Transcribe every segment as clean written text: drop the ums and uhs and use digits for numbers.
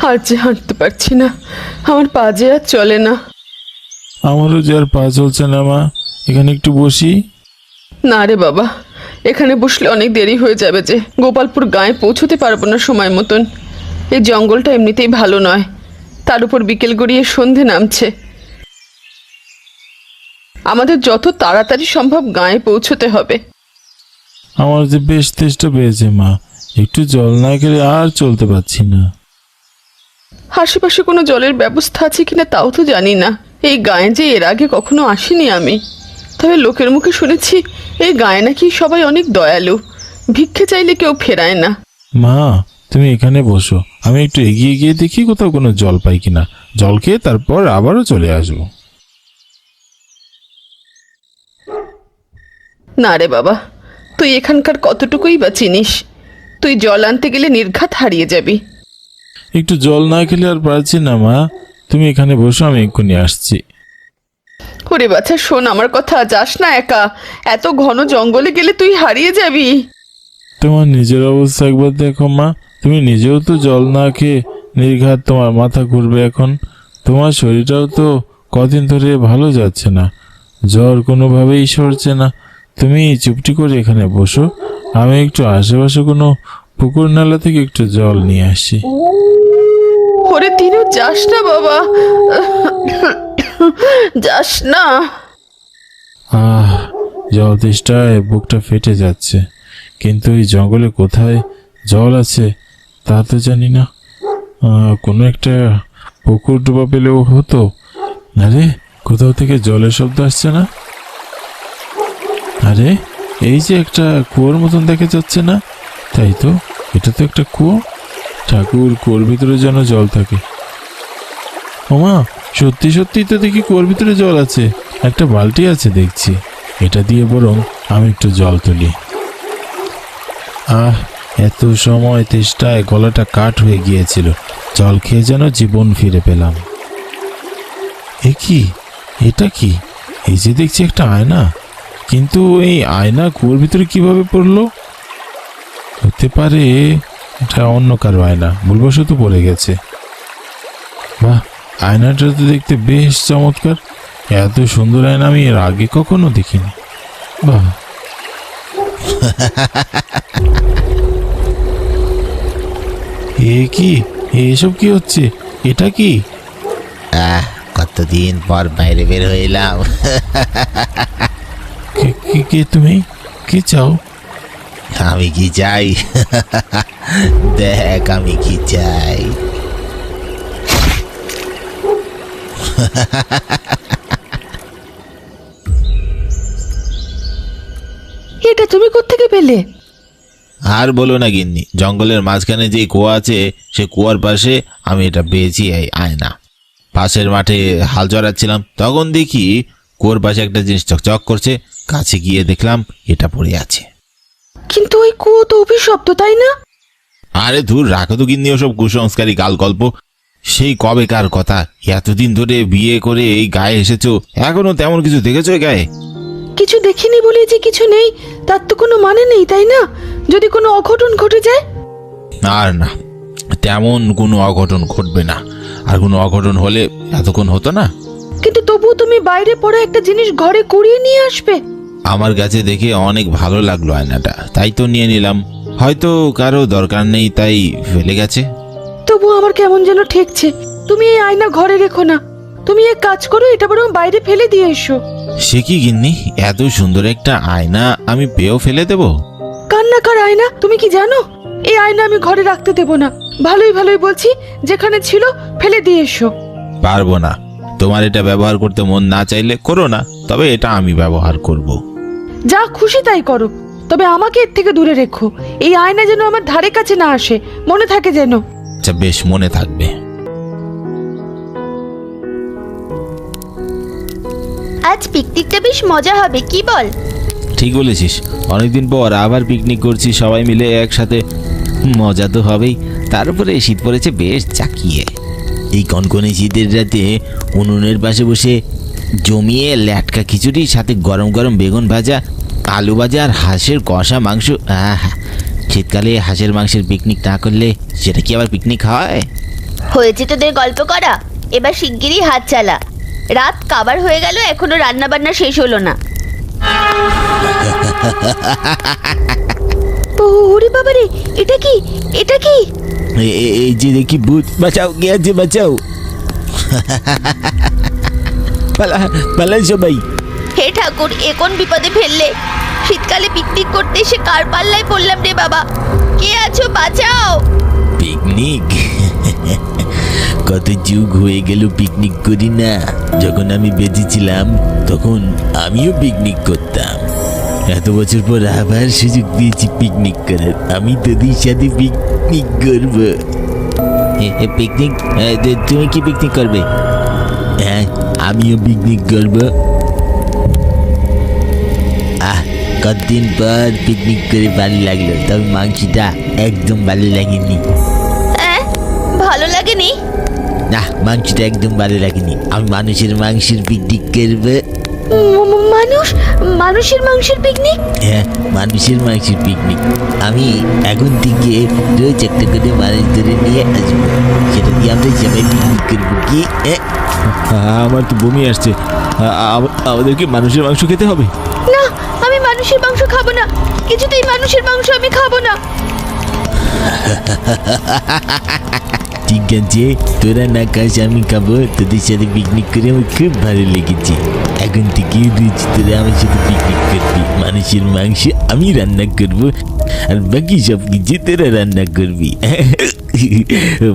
আর যে হাঁটতে পারছি না, আমার পা যে আর চলে না। আমারও যে আর পা চলছে না মা, এখানে একটু বসি। না রে বাবা, এখানে বসলে অনেক দেরি হয়ে যাবে, যে গোপালপুর গাঁয়ে পৌঁছতে পারবো না সময় মতন। এই জঙ্গলটা এমনিতেই ভালো নয়, তার উপর বিকেল গড়িয়ে সন্ধে নামছে। আমাদের যত তাড়াতাড়ি সম্ভব গাঁয়ে পৌঁছতে হবে। আমার যে বেশ তেষ্টা পেয়েছে মা, একটু জল না খেলে আর চলতে পারছি না। আশেপাশে কোনো জলের ব্যবস্থা আছে কিনা তাও তো জানি না। এই গাঁয়ে যে এর আগে কখনো আসিনি আমি, তবে লোকের মুখে শুনেছি এই গাঁয়ে নাকি সবাই অনেক দয়ালু, ভিক্ষে চাইলে কেউ ফেরায় না। মা, তুমি এখানে বসো, আমি একটু এগিয়ে গিয়ে দেখি কোথাও কোনো জল পাই কিনা। জল খেয়ে তারপর আবারও চলে আসবো। না রে বাবা, তুই এখানকার কতটুকুই বা চিনিস? তুই জল আনতে গেলে নির্ঘাত হারিয়ে যাবি। একটু জল না খেলে আর পারছি না মা, তুমি এখানে বসো, আমি এক্ষুনি আসছি। ওরে বাছা শোন আমার কথা, যাস না একা, এত ঘন জঙ্গলে গেলে তুই হারিয়ে যাবি। তোমার নিজের অবস্থা একবার দেখো মা, তুমি নিজেও তো জল না খেয়ে নির্ঘাত, তোমার মাথা ঘুরবে এখন। তোমার শরীরটাও তো কদিন ধরে ভালো যাচ্ছে না, জ্বর কোনোভাবেই সরছে না। তুমি চুপটি করে এখানে বসো, আমি একটু আশেপাশে কোনো পুকুর নালা থেকে একটু জল নিয়ে আসি। ওরে তিনু, যাস না বাবা, যাস না। জল তেষ্টায় বুকটা ফেটে যাচ্ছে, কিন্তু এই জঙ্গলে কোথায় জল আছে তা তো জানি না। কোনো একটা পুকুর ডোবা পেলেও হতো। আরে, কোথাও থেকে জলের শব্দ আসছে না? আরে, এই যে একটা কুয়োর মতন দেখা যাচ্ছে না? তাই তো, এটা তো একটা কুয়ো। ঠাকুর, কুয়োর ভিতরে যেন জল থাকে। ওমা, সত্যি সত্যি তো দেখি কুয়োর ভিতরে জল আছে, একটা বালতি আছে দেখছি। এটা দিয়ে বরং আমি একটু জল তুলি। এত সময় তেষ্টায় গলাটা কাঠ হয়ে গিয়েছিল, জল খেয়ে যেন জীবন ফিরে পেলাম। এ কি, এটা কি? এই যে দেখছি একটা আয়না, কিন্তু এই আয়না কুয়োর ভিতরে কিভাবে পড়লো? হতে পারে এটা অন্য কারো আয়না, ভুলবশত পড়ে গেছে। বাহ, আয়নাটা তো দেখতে বেশ চমৎকার। এত সুন্দর আয়না আমি এর আগে কখনো দেখিনি। বাহ, এ কি, এসব কি হচ্ছে? এটা কি? কতদিন পর বাইরে বের হইলাম। কে তুমি? কি চাও? আমি কি চাই? দেখ আমি কি চাই। এটা তুমি কোত্থেকে পেলে? আর বলো না গিন্নি, জঙ্গলের মাঝখানে যে কুয়া আছে সে কুয়ার পাশে আমি এটা পেয়েছি, এই আয়না। পাশের মাঠে হাল চড়াচ্ছিলাম, তখন দেখি কুয়োর পাশে একটা জিনিস চকচক করছে। কাছে গিয়ে দেখলাম এটা পড়ে আছে। কিন্তু ওই কুয়ো তো অভিশপ্ত, তাই না? আরে ধুর, রাখো তো গিন্নি ওসব কুসংস্কারী গাল গল্প। সেই কবেকার কথা, এতদিন ধরে বিয়ে করে এই গায়ে এসেছো, এখনো তেমন কিছু দেখেছো এই গায়ে? কিছু দেখিনি বলে যে কিছু নেই তার তো কোনো মানে নেই, তাই না? যদি কোনো অঘটন ঘটে যায়? আর না, তেমন কোনো অঘটন ঘটবে না। আর কোনো অঘটন হলে এতক্ষণ হতো না। কিন্তু তবুও তুমি বাইরে পড়া একটা জিনিস ঘরে কুড়িয়ে নিয়ে আসবে? আমার কাছে দেখে অনেক ভালো লাগলো আয়নাটা, তাই তো নিয়ে নিলাম। হয়তো কারো দরকার নেই তাই ফেলে গেছে। তবু আমার কেমন যেন ঠেকছে। তুমি এই আয়না ঘরে রেখো না, তুমি এক কাজ করো, এটা বরং বাইরে ফেলে দিয়ে এসো। সে কি গিন্নি, এত সুন্দর একটা আয়না আমি পেয়েও ফেলে দেব? কান্নাকার আয়না, তুমি কি জানো এই আয়না আমি ঘরে রাখতে দেব না। ভালোই ভালোই বলছি, যেখানে ছিল ফেলে দিয়ে এসো। পারবো না। তোমার এটা ব্যবহার করতে মন না চাইলে করো না, তবে এটা আমি ব্যবহার করব। যা খুশি তাই করো, তবে আমাকে এর থেকে দূরে রেখো। এই আয়না যেন আমার ধারে কাছে না আসে, মনে থাকে যেন। আচ্ছা বেশ, মনে থাকবে। আজ পিকনিকটা বেশ মজা হবে, কি বল? ঠিক বলেছিস, অনেকদিন পর আবার পিকনিক করছি সবাই মিলে একসাথে, মজা তো হবেই। তার উপরে শীত পড়েছে বেশ চাকিয়ে। এই কনকনে শীতের রাতে উনুনের পাশে বসে জমিয়ে ল্যাটকা খিচুড়ির সাথে গরম গরম বেগুন ভাজা, আলু ভাজা আর হাঁসের কষা মাংস, শীতকালে হাঁসের মাংসের পিকনিক না করলে সেটা কি আবার পিকনিক হয়? হয়েছে তোদের গল্প করা, এবার শিগগিরই হাত চালা। রাত কাবার হয়ে গেল, এখনো রান্না বান্না শেষ হলো না। ওরে বাবারে, এটা কি, এটা কি? এই যে দেখি ভূত, বাঁচাও, কে আছে বাঁচাও। পালা সবাই। হে ঠাকুর, এ কোন বিপদে ফেললে? শীতকালে পিকনিক করতে এসে কার পাল্লায় পড়লাম রে বাবা। কে আছো, বাঁচাও। পিকনিক? কত যুগ হয়ে গেল পিকনিক করি না। যখন আমি বেঁচে ছিলাম তখন আমিও পিকনিক করতাম। এত বছর পর আবার সুযোগ পেয়েছি পিকনিক করার। আমি তোদের সাথে পিকনিক করব। পিকনিক? তুমি কি পিকনিক করবে? হ্যাঁ, আমিও পিকনিক করব। কতদিন পর পিকনিক করে ভালো লাগলো, তবে মাংসটা একদম ভালো লাগেনি। ভালো লাগেনি? না, মাংসটা একদম ভালো লাগেনি। আমি মানুষের মাংসের পিকনিক করবো। মানুষের মাংসের পিকনিক? হ্যাঁ, মানুষের মাংসের পিকনিক। আমি এখন থেকে রোজ একটা করে মানুষ ধরে নিয়ে আসবো, সেটা দিয়ে আমরা সবাই পিকনিক করবো। কি? আমার তো বমি আসছে। আমাদেরকে মানুষের মাংস খেতে হবে? না, আমি মানুষের মাংস খাবো না, কিছুতেই মানুষের মাংস আমি খাবো না। ঠিক আছে, তোরা না খাস, আমি খাবো। তোদের সাথে পিকনিক করে আমার খুব ভালো লেগেছে। এখন থেকে রোজ তোরা আমার সাথে পিকনিক করবি। মানুষের মাংস আমি রান্না করব, আর বাকি সব কিছু তোরা রান্না করবি।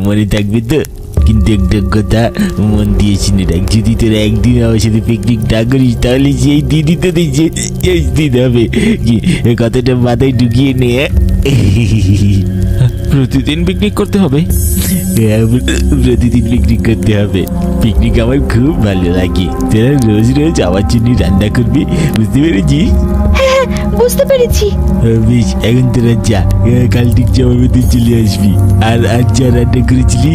মনে থাকবে তো? কিন্তু একটা কথা মন দিয়ে শুনে রাখ, যদি তোরা একদিন আমার সাথে পিকনিক না করিস তাহলে সেই দিনই তোদের শেষ দিন হবে। কি কথাটা মাথায় ঢুকিয়ে নে। প্রতিদিন পিকনিক করতে হবে? প্রতিদিন পিকনিক করতে হবে। পিকনিক আমার খুব ভালো লাগে। তোরা রোজ রোজ আমার জন্য রান্না করবি, বুঝতে পেরেছিস? হ্যাঁ, বুঝতে পেরেছি। বেশ, এখন তোরা যা, কাল ঠিক সময় মতো চলে আসবি। আর আজ যা রান্না করেছিলি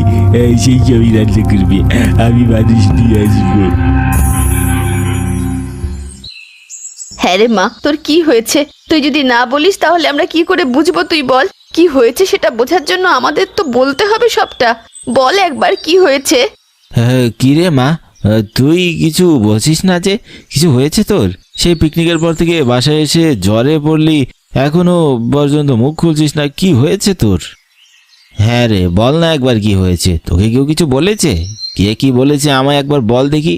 সেই সবই রান্না করবি। আমি মানুষ নিয়ে আসবো। হ্যাঁ রে মা, তোর কি হয়েছে? তুই যদি না বলিস তাহলে আমরা কি করে বুঝবো? তুই বল, কি হয়েছে সেটা বোঝার জন্য আমাদের তো বলতে হবে সবটা। বল একবার, কি হয়েছে? কি রে মা, তুই কিছু বলছিস না যে? কিছু হয়েছে তোর? সেই পিকনিকের পর থেকে বাসায় এসে জ্বরে পড়লি, এখনো পর্যন্ত মুখ খুলছিস না। কি হয়েছে তোর? হ্যাঁ রে, বল না একবার, কি হয়েছে? তোকে কেউ কিছু বলেছে? কে কি বলেছে আমায় একবার বল দেখি।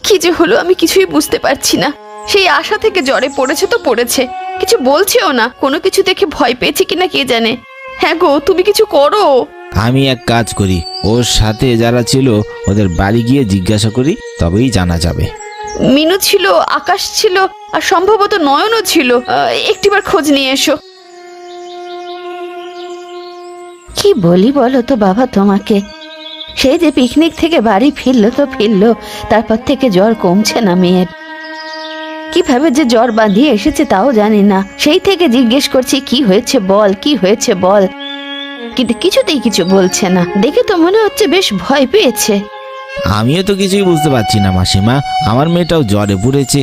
কি যে হলো আমি কিছুই বুঝতে পারছি না। সেই আশা থেকে জ্বরে পড়েছে তো পড়েছে, কিছু বলছেও না। কোনো কিছু দেখে ভয় পেয়েছে কিনা কে জানে। হ্যাঁ গো, তুমি কিছু করো। আমি এক কাজ করি, ওর সাথে যারা ছিল ওদের বাড়ি গিয়ে জিজ্ঞাসা করি, তবেই জানা যাবে। মিনু ছিল, আকাশ ছিল, আর সম্ভবত নয়নও ছিল। একটিবার খোঁজ নিয়ে এসো। কি বলি বলো তো বাবা তোমাকে? সেই যে পিকনিক থেকে বাড়ি ফিরলো তো ফিরলো, তারপর থেকে জ্বর কমছে না মেয়ের। কিভাবে যে জ্বর বাঁধিয়ে এসেছে তাও জানি না। সেই থেকে জিজ্ঞেস করছি কি হয়েছে বল, কি হয়েছে বল, কিন্তু কিছুতেই কিছু বলছে না। দেখে তো মনে হচ্ছে বেশ ভয় পেয়েছে। আমিও তো কিছুই বুঝতে পারছি না মাসিমা। আমার মেয়েটাও জ্বরে পড়েছে,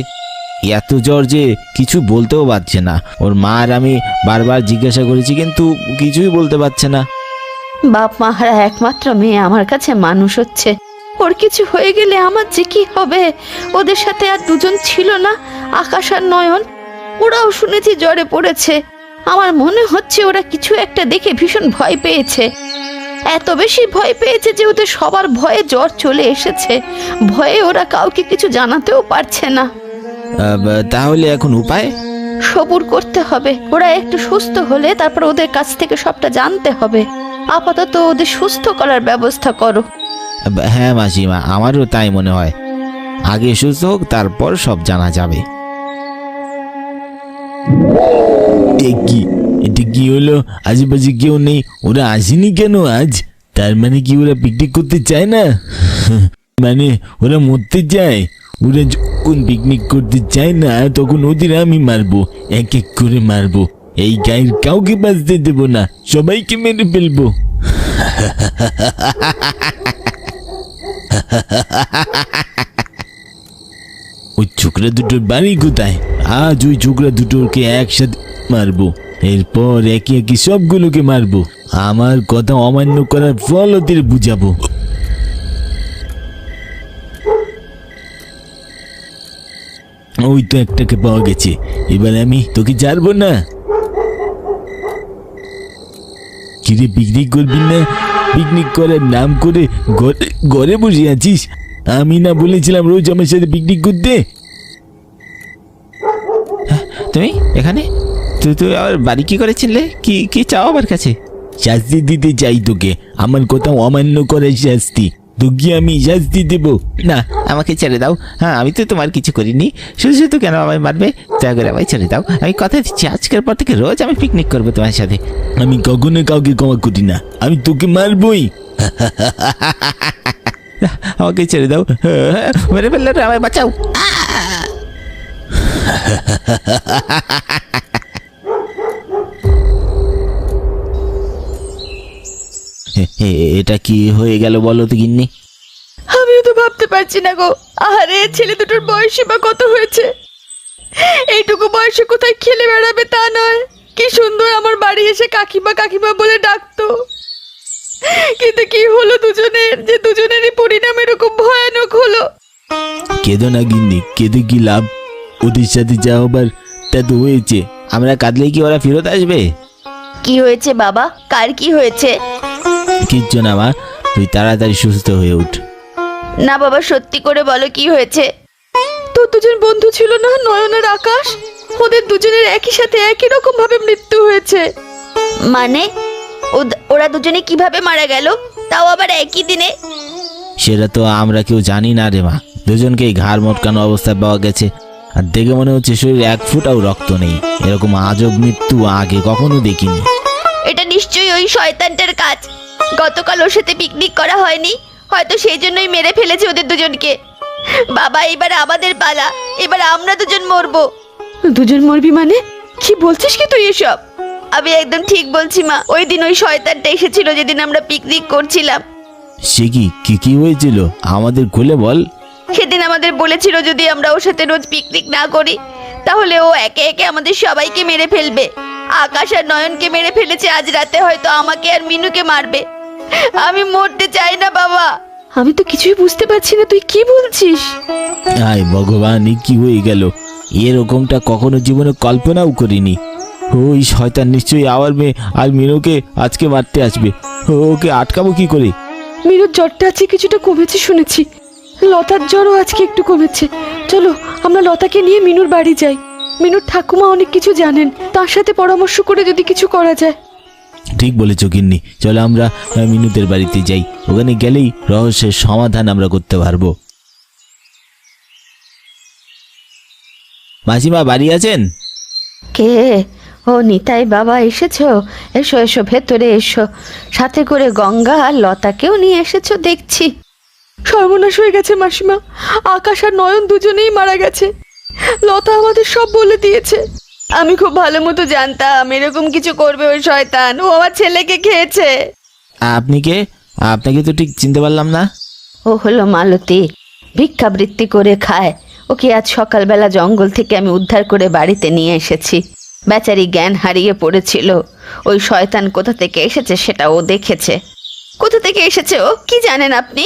এত জ্বর যে কিছু বলতেও পারছে না। ওর মা আর আমি বারবার জিজ্ঞাসা করেছি, কিন্তু কিছুই বলতে পারছে না। বাপ মা হারা একমাত্র মেয়ে আমার কাছে মানুষ হচ্ছে। ওর কিছু হয়ে গেলে আমার যে কি হবে? ওদের সাথে আর দুজন ছিল না, আকাশ আর নয়ন? ওরাও শুনেছি জ্বরে পড়েছে। আমার মনে হচ্ছে ওরা কিছু একটা দেখে ভীষণ ভয় পেয়েছে। এত বেশি ভয় পেয়েছে যে ওদের সবার ভয়ে জ্বর চলে এসেছে। ভয়ে ওরা কাউকে কিছু জানাতেও পারছে না। তাহলে এখন উপায়? সবুর করতে হবে। ওরা একটু সুস্থ হলে তারপর ওদের কাছ থেকে সবটা জানতে হবে। আপাতত ওদের সুস্থ করার ব্যবস্থা করো। হ্যাঁ মাসিমা, আমারও তাই মনে হয়। আগে সুস্থ হোক, তারপর সব জানা যাবে। এটা কি হলো? আশেপাশে কেউ নেই, ওরা আসেনি কেন আজ? তার মানে কি ওরা পিকনিক করতে চায় না? মানে ওরা মরতে চায়? ওরা যখন পিকনিক করতে চায় না তখন ওদের আমি মারবো, এক এক করে মারবো। এই গায়ের কাউকে বাঁচতে দেবো না, সবাইকে মেরে ফেলবো। ওই ছোকরা দুটোর বাড়ি কোথায়? আজ ওই ছোকরা দুটোকে একসাথে মারবো, এরপর একে একে সবগুলোকে মারবো, আমার কথা অমান্য করার ফল ওদের বুঝাবো। ওই তো একটাকে পাওয়া গেছে, এবার আমি তোকে ছাড়বো না। কিরে পিকনিক করবি না? পিকনিক করার নাম করে ঘরে বসে আছিস? আমি না বলেছিলাম রোজ আমার সাথে পিকনিক করতে? তুমি এখানে? তুই আবার বাড়ি কি করেছিলে? কি কি চাও আমার কাছে? শাস্তি দিতে চাই তোকে, আমার কথা অমান্য করার শাস্তি। তোকে আমি শাস্তি দেব। না, আমাকে ছেড়ে দাও। হ্যাঁ, আমি তো তোমার কিছু করিনি, শুধু শুধু কেন আমায় মারবে? দয়া করে আমায় ছেড়ে দাও। আমি কথা দিচ্ছি, আজকের পর থেকে রোজ আমি পিকনিক করবো তোমার সাথে। আমি কখনো কাউকে ক্ষমা করি না, আমি তোকে মারবই। আমাকে ছেড়ে দাও, মেরে ফেললে না, আমায় বাঁচাও। এটা কি হয়ে গেল বলো তো গিন্নি? আমিও তো ভাবতে পারছি না গো। আরে ছেলে দুটোর বয়সী বা কত হয়েছে? এইটুকু বয়সে কোথায় খেলে বেড়াবে তা নয়, কি সুন্দর আমার বাড়ি এসে কাকিমা কাকিমা বলে ডাকতো। কিন্তু কি হলো দুজনের, যে দুজনেরই পরিণাম এরকম ভয়ানক হলো। কেঁদো না গিন্নি, কেঁদে কি লাভ? ওদের সাথে যা হবার তা তো হয়েছে। আমরা কাঁদলেই কি ওরা ফেরত আসবে? কি হয়েছে বাবা? কার কি হয়েছে? কিচ্ছু না মা, তুই তাড়াতাড়ি সুস্থ হয়ে উঠ। না বাবা, সত্যি করে বলো কি হয়েছে? তোর দুজন বন্ধু ছিল না, নয়ন আর আকাশ? ওদের দুজনের একই সাথে একই রকম ভাবে মৃত্যু হয়েছে। মানে ওরা দুজনে কিভাবে মারা গেল, তাও আবার একই দিনে? সেটা তো আমরা কেউ জানি না রে মা। দুজনকেই ঘাড় মটকানো অবস্থায় পাওয়া গেছে, আর দেখে মনে হচ্ছে শরীরে এক ফোঁটাও রক্ত নেই। এরকম আজব মৃত্যু আগে কখনো দেখিনি। এটা নিশ্চয়ই ওই শয়তানটার কাজ। গতকাল ওর সাথে পিকনিক করা হয়নি, হয়তো সেই জন্যই মেরে ফেলেছে ওদের দুজনকে। বাবা, এবার আমাদের পালা, এবার আমরা দুজন মরবো। দুজন মরবি মানে? কি বলছিস কি তুই এসব? আমি একদম ঠিক বলছি মা। ওই দিন ওই শয়তানটা এসেছিল যেদিন আমরা পিকনিক করছিলাম। সে কি কি হয়েছিল আমাদের খুলে বল। সেদিন আমাদের বলেছিল যদি আমরা ওর সাথে রোজ পিকনিক না করি তাহলে ও একে একে আমাদের সবাইকে মেরে ফেলবে। আকাশ আর নয়নকে মেরে ফেলেছে, আজ রাতে হয়তো আমাকে আর মিনুকে মারবে। আমি মরতে চাই না বাবা। আমি তো কিছুই বুঝতে পারছি না, তুই কি বলছিস? হায় ভগবান, এ কি হয়ে গেল? এরকমটা কখনো জীবনে কল্পনাও করিনি। ওই শয়তান নিশ্চয়ই আমার মেয়ে আর মিনুকে আজকে মারতে আসবে। ওকে আটকাবো কি করে? মিনুর জ্বরটা আজকে কিছুটা কমেছে শুনেছি। লতার জ্বরও আজকে একটু কমেছে। চলো আমরা লতাকে নিয়ে মিনুর বাড়ি যাই। মিনুর ঠাকুমা অনেক কিছু জানেন, তার সাথে পরামর্শ করে যদি কিছু করা যায়। ঠিক বলেছ গিন্নি, চলো আমরা মিনুদের বাড়িতে যাই। ওখানে গেলেই রহস্যের সমাধান আমরা করতে পারবো। মাসিমা বাড়ি আছেন? কে? ও নিতাই বাবা, এসেছো? এসো এসো, ভেতরে এসো। সাথে করে গঙ্গা আর লতাকেও নিয়ে এসেছো দেখছি। সর্বনাশ হয়ে গেছে মাসিমা, আকাশ আর নয়ন দুজনেই মারা গেছে। লতা আমাদের সব বলে দিয়েছে। আমি খুব ভালো মতো জানতাম এরকম কিছু করবে ওই শয়তান। ও আমার ছেলেকে খেয়েছে। আপনি কে? আপনাকে তো ঠিক চিনতে পারলাম না। ও হলো মালতী, ভিক্ষাবৃত্তি করে খায়। ওকে আজ সকালবেলা জঙ্গল থেকে আমি উদ্ধার করে বাড়িতে নিয়ে এসেছি। বেচারি জ্ঞান হারিয়ে পড়েছিল। ওই শয়তান কোথা থেকে এসেছে সেটা ও দেখেছে। কোথা থেকে এসেছে ও? কি জানেন আপনি?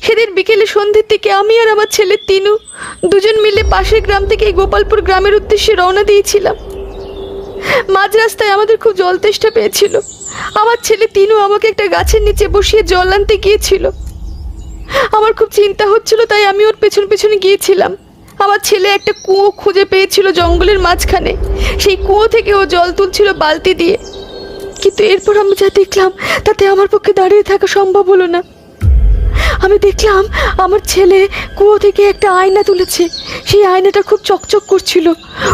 সেদিন বিকেলে সন্ধ্যের দিকে আমি আর আমার ছেলে তিনু দুজন মিলে পাশের গ্রাম থেকে এই গোপালপুর গ্রামের উদ্দেশ্যে রওনা দিয়েছিলাম। মাঝ রাস্তায় আমাদের খুব জল তেষ্টা পেয়েছিল। আমার ছেলে তিনু আমাকে একটা গাছের নিচে বসিয়ে জল আনতে গিয়েছিল। আমার খুব চিন্তা হচ্ছিল, তাই আমি ওর পেছন পেছনে গিয়েছিলাম। আমার ছেলে একটা কুয়ো খুঁজে পেয়েছিল জঙ্গলের মাঝখানে। সেই কুয়ো থেকে ও জল তুলছিল বালতি দিয়ে। কিন্তু এরপর আমি যা দেখলাম তাতে আমার পক্ষে দাঁড়িয়ে থাকা সম্ভব হলো না। আমি দেখলাম আমার ছেলে কুয়ো থেকে একটা আয়না তুলেছে। সেই আয়নাটা খুব চকচক করছিল।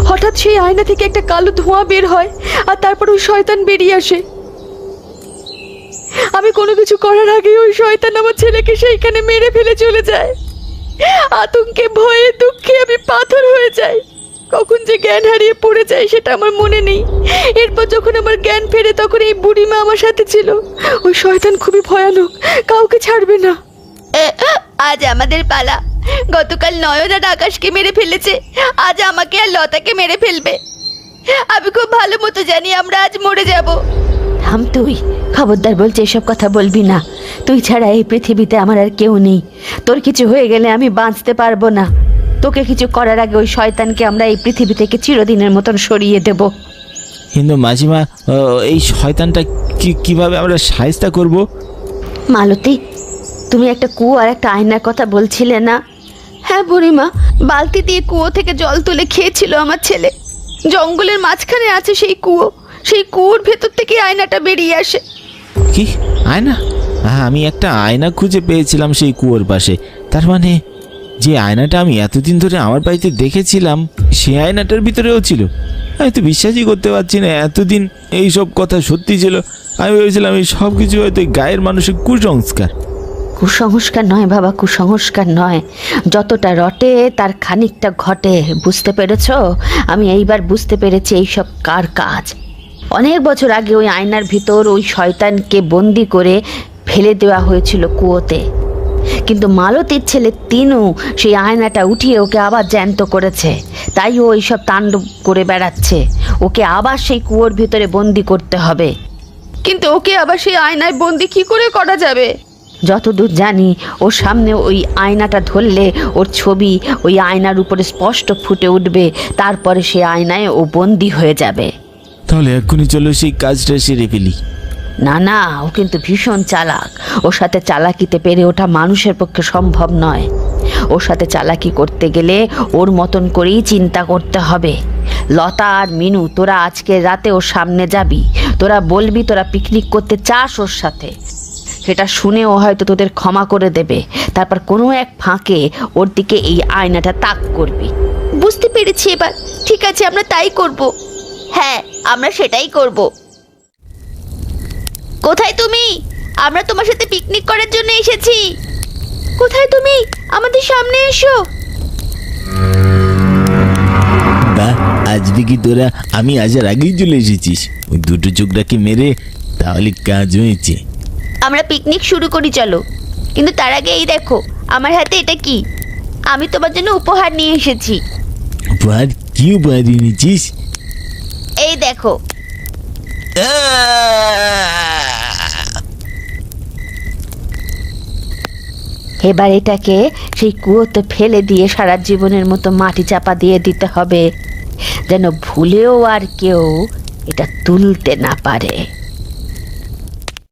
হঠাৎ সেই আয়না থেকে একটা কালো ধোঁয়া বের হয়, আর তারপর ওই শয়তান বেরিয়ে আসে। আমি কোনো কিছু করার আগে ওই শয়তান আমার ছেলেকে সেইখানে মেরে ফেলে চলে যায়। আতঙ্কে ভয়ে দুঃখে আমি পাথর হয়ে যাই। কখন যে জ্ঞান হারিয়ে পড়ে যায় সেটা আমার মনে নেই। এরপর যখন আমার জ্ঞান ফেরে তখন এই বুড়িমা আমার সাথে ছিল। ওই শয়তান খুবই ভয়ানক, কাউকে ছাড়বে না। আজ আমাদের পালা। গতকাল নয়ন আর আকাশকে মেরে ফেলেছে, আজ আমাকে আর লতাকে মেরে ফেলবে। আমি খুব ভালো মতো জানি আমরা আজ মরে যাব। থাম তুই, খবরদার বলছে এসব কথা বলবি না। তুই ছাড়া এই পৃথিবীতে আমার আর কেউ নেই। তোর কিছু হয়ে গেলে আমি বাঁচতে পারবো না। তোকে কিছু করার আগে ওই শয়তানকে আমরা এই পৃথিবী থেকে চিরদিনের মতন সরিয়ে দেব। কিন্তু মাসিমা, এই শয়তানটা কিভাবে আমরা সাহায্য করব? মালতী, তুমি একটা কুয়ো আর একটা আয়নার কথা বলছিলে না? হ্যাঁ বুড়িমা, বালতি দিয়ে কুয়ো থেকে জল তুলে খেয়েছিল আমার ছেলে। জঙ্গলের মাঝখানে আছে সেই কুয়ো, সেই কুয়োর ভেতর থেকে আয়নাটা বেরিয়ে আসে। কি আয়না? হ্যাঁ, আমি একটা আয়না খুঁজে পেয়েছিলাম সেই কুয়োর পাশে। তার মানে যে আয়নাটা আমি এতদিন ধরে আমার বাড়িতে দেখেছিলাম সেই আয়নাটার ভিতরেও ছিল। আমি তো বিশ্বাসই করতে পারছি না এতদিন এই সব কথা সত্যি ছিল। আমি ভেবেছিলাম এই সব কিছু হয়তো এই গায়ের মানুষের কুসংস্কার। কুসংস্কার নয় বাবা, কুসংস্কার নয়। যতটা রটে তার খানিকটা ঘটে, বুঝতে পেরেছো? আমি এইবার বুঝতে পেরেছি এইসব কার কাজ। অনেক বছর আগে ওই আয়নার ভিতর ওই শয়তানকে বন্দি করে ফেলে দেওয়া হয়েছিল কুয়োতে, কিন্তু মালতীর ছেলে তিনু সেই আয়নাটা উঠিয়ে ওকে আবার জ্যান্ত করেছে। তাই ও এইসব তাণ্ডব করে বেড়াচ্ছে। ওকে আবার সেই কুয়োর ভিতরে বন্দি করতে হবে। কিন্তু ওকে আবার সেই আয়নায় বন্দি কি করে করা যাবে? যতদূর জানি ওর সামনে ওই আয়নাটা ধরলে ওর ছবি ওই আয়নার উপরে স্পষ্ট ফুটে উঠবে, তারপরে সে আয়নায় ও বন্দি হয়ে যাবে। তাহলে এক্ষুনি চলো সেই কাজটা সেরে ফেলি। না না, ও কিন্তু ভীষণ চালাক। ওর সাথে চালাকিতে পেরে ওঠা মানুষের পক্ষে সম্ভব নয়। ওর সাথে চালাকি করতে গেলে ওর মতন করেই চিন্তা করতে হবে। লতা আর মিনু, তোরা আজকে রাতে ওর সামনে যাবি। তোরা বলবি তোরা পিকনিক করতে চাস ওর সাথে। সেটা শুনে ও হয়তো তোদের ক্ষমা করে দেবে। তারপর কোনো এক ফাঁকে ওর দিকে এই আয়নাটা তাক করবি। বুঝতে পেরেছি এবার। ঠিক আছে, আমরা তাই করব। হ্যাঁ, আমরা সেটাই করব। কোথায় তুমি? আমরা তোমার সাথে পিকনিক করার জন্য এসেছি। কোথায় তুমি? আমাদের সামনে এসো। বাহ, আজ দেখি তোরা আমি আসার আগেই চলে এসেছিস। ওই দুটো চোখটাকে মেরে তাহলে কাজ হয়েছে। আমরা পিকনিক শুরু করি, চলো। কিন্তু তার আগে এই দেখো, আমার হাতে এটা কি? আমি তোমার জন্য উপহার নিয়ে এসেছি। উপহার? কি উপহার এনেছিস? এই দেখো। এবার এটাকে সেই কুয়োতে ফেলে দিয়ে সারা জীবনের মতো মাটি চাপা দিয়ে দিতে হবে, যেন ভুলেও আর কেউ এটা তুলতে না পারে।